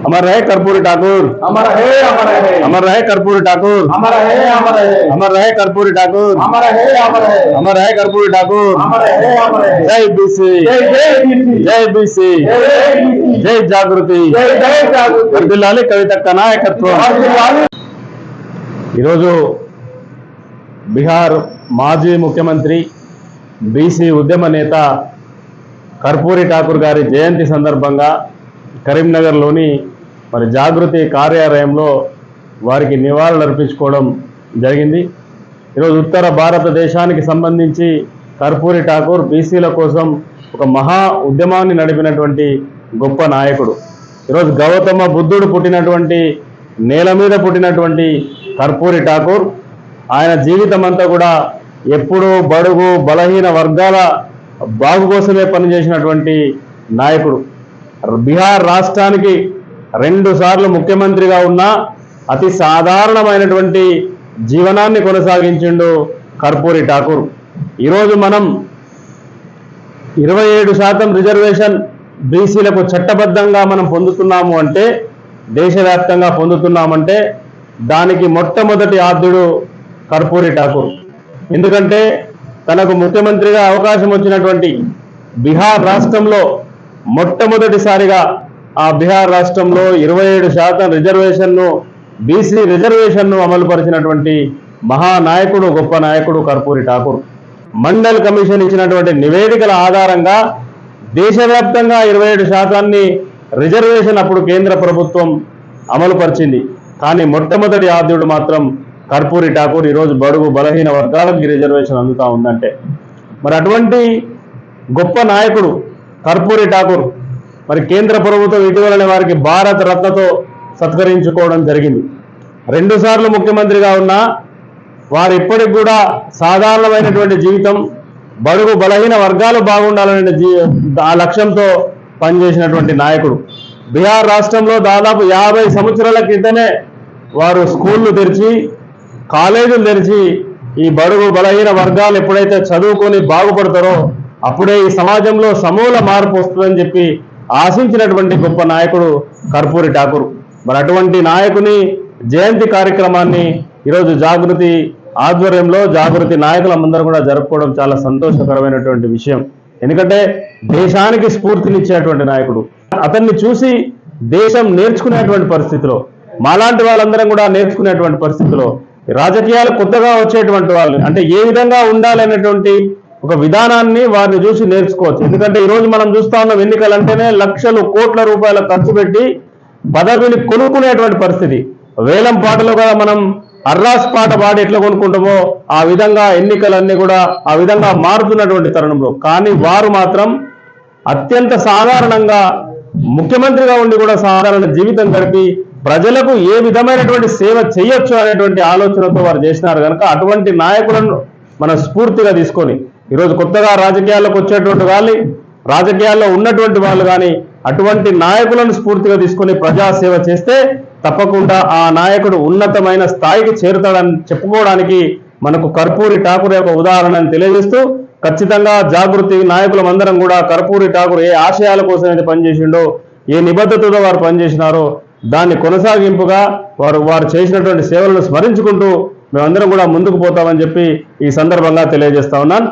अमर रहे कर्पूरी ठाकुर, अमर है अमर है, अमर रहे कर्पूरी ठाकुर, अमर है अमर है, अमर रहे कर्पूरी ठाकुर, अमर है अमर है, अमर रहे कर्पूरी ठाकुर, अमर है अमर है। जय बीसी, जय जय बीसी, जय बीसी, जय जय बीसी, जय जागृति, जय जय जागृति, వర్ధిల్లాలి కవితక్క నాయకత్వం. ఈరోజు బీహార్ మాజీ ముఖ్యమంత్రి బీసీ ఉద్యమ నేత కర్పూరి ఠాకూర్ గారి జయంతి సందర్భంగా కరీంనగర్లోని మరి జాగృతి కార్యాలయంలో వారికి నివాళులు అర్పించుకోవడం జరిగింది. ఈరోజు ఉత్తర భారతదేశానికి సంబంధించి కర్పూరి ఠాకూర్ బీసీల కోసం ఒక మహా ఉద్యమాన్ని నడిపినటువంటి గొప్ప నాయకుడు. ఈరోజు గౌతమ బుద్ధుడు పుట్టినటువంటి నేల మీద పుట్టినటువంటి కర్పూరి ఠాకూర్ ఆయన జీవితం అంతా కూడా ఎప్పుడూ బడుగు బలహీన వర్గాల బాగు కోసమే పనిచేసినటువంటి నాయకుడు. బీహార్ రాష్ట్రానికి 2 సార్లు ముఖ్యమంత్రిగా ఉన్న అతి సాధారణమైనటువంటి జీవనాన్ని కొనసాగించిండు కర్పూరి ఠాకూర్. ఈరోజు మనం 27% రిజర్వేషన్ బీసీలకు చట్టబద్ధంగా మనం పొందుతున్నాము అంటే, దేశవ్యాప్తంగా పొందుతున్నామంటే దానికి మొట్టమొదటి ఆద్యుడు కర్పూరి ఠాకూర్. ఎందుకంటే తనకు ముఖ్యమంత్రిగా అవకాశం వచ్చినటువంటి బీహార్ రాష్ట్రంలో మొట్టమొదటిసారిగా ఆ బీహార్ రాష్ట్రంలో 27% రిజర్వేషన్ను బీసీ రిజర్వేషన్ను అమలుపరిచినటువంటి మహానాయకుడు, గొప్ప నాయకుడు కర్పూరి ఠాకూర్. మండల్ కమిషన్ ఇచ్చినటువంటి నివేదికల ఆధారంగా దేశవ్యాప్తంగా 27% రిజర్వేషన్ అప్పుడు కేంద్ర ప్రభుత్వం అమలుపరిచింది. కానీ మొట్టమొదటి ఆద్యుడు మాత్రం కర్పూరి ఠాకూర్. ఈరోజు బడుగు బలహీన వర్గాలకు రిజర్వేషన్ అందుతా ఉందంటే మరి అటువంటి గొప్ప నాయకుడు కర్పూరి ఠాకూర్ మరి కేంద్ర ప్రభుత్వం ఇటీవలనే వారికి భారత రత్నతో సత్కరించుకోవడం జరిగింది. 2 సార్లు ముఖ్యమంత్రిగా ఉన్నా వారు ఇప్పటికి కూడా సాధారణమైనటువంటి జీవితం, బడుగు బలహీన వర్గాలు బాగుండాలనే ఆ లక్ష్యంతో పనిచేసినటువంటి నాయకుడు. బీహార్ రాష్ట్రంలో దాదాపు 50 సంవత్సరాల క్రితమే వారు స్కూళ్లు తెరిచి, కాలేజీలు తెరిచి ఈ బడుగు బలహీన వర్గాలు ఎప్పుడైతే చదువుకొని బాగుపడతారో అప్పుడే ఈ సమాజంలో సమూల మార్పు వస్తుందని చెప్పి ఆశించినటువంటి గొప్ప నాయకుడు కర్పూరి ఠాకూర్. మరి అటువంటి నాయకుని జయంతి కార్యక్రమాన్ని ఈరోజు జాగృతి ఆధ్వర్యంలో జాగృతి నాయకులందరూ కూడా జరుపుకోవడం చాలా సంతోషకరమైనటువంటి విషయం. ఎందుకంటే దేశానికి స్ఫూర్తినిచ్చేటువంటి నాయకుడు. అతన్ని చూసి దేశం నేర్చుకునేటువంటి పరిస్థితిలో, మాలాంటి వాళ్ళందరం కూడా నేర్చుకునేటువంటి పరిస్థితిలో, రాజకీయాలు కొత్తగా వచ్చేటువంటి వాళ్ళు అంటే ఏ విధంగా ఉండాలి అనేటువంటి ఒక విధానాన్ని వారిని చూసి నేర్చుకోవచ్చు. ఎందుకంటే ఈరోజు మనం చూస్తా ఉన్నాం, ఎన్నికలంటేనే లక్షలు కోట్ల రూపాయల ఖర్చు పెట్టి పదవిని కొనుక్కునేటువంటి పరిస్థితి. వేలం పాటలో కూడా మనం అర్రాస్ పాట పాడి ఎట్లా కొనుక్కుంటామో ఆ విధంగా ఎన్నికలన్నీ కూడా ఆ విధంగా మారుతున్నటువంటి తరుణంలో కానీ వారు మాత్రం అత్యంత సాధారణంగా ముఖ్యమంత్రిగా ఉండి కూడా సాధారణ జీవితం గడిపి ప్రజలకు ఏ విధమైనటువంటి సేవ చేయొచ్చు అనేటువంటి ఆలోచనతో వారు చేసినారు కనుక అటువంటి నాయకులను మనం స్ఫూర్తిగా తీసుకొని ఈరోజు కొత్తగా రాజకీయాల్లోకి వచ్చేటువంటి వాళ్ళు, రాజకీయాల్లో ఉన్నటువంటి వాళ్ళు కానీ అటువంటి నాయకులను స్ఫూర్తిగా తీసుకొని ప్రజాసేవ చేస్తే తప్పకుండా ఆ నాయకుడు ఉన్నతమైన స్థాయికి చేరుతాడని చెప్పుకోవడానికి మనకు కర్పూరి ఠాకూర్ యొక్క ఉదాహరణను తెలియజేస్తూ ఖచ్చితంగా జాగృతి నాయకులందరం కూడా కర్పూరి ఠాకూర్ ఏ ఆశయాల కోసం అయితే పనిచేసిండో, ఏ నిబద్ధతతో వారు పనిచేసినారో దాన్ని కొనసాగింపుగా వారు చేసినటువంటి సేవలను స్మరించుకుంటూ మేమందరం కూడా ముందుకు పోతామని చెప్పి ఈ సందర్భంగా తెలియజేస్తా ఉన్నాను.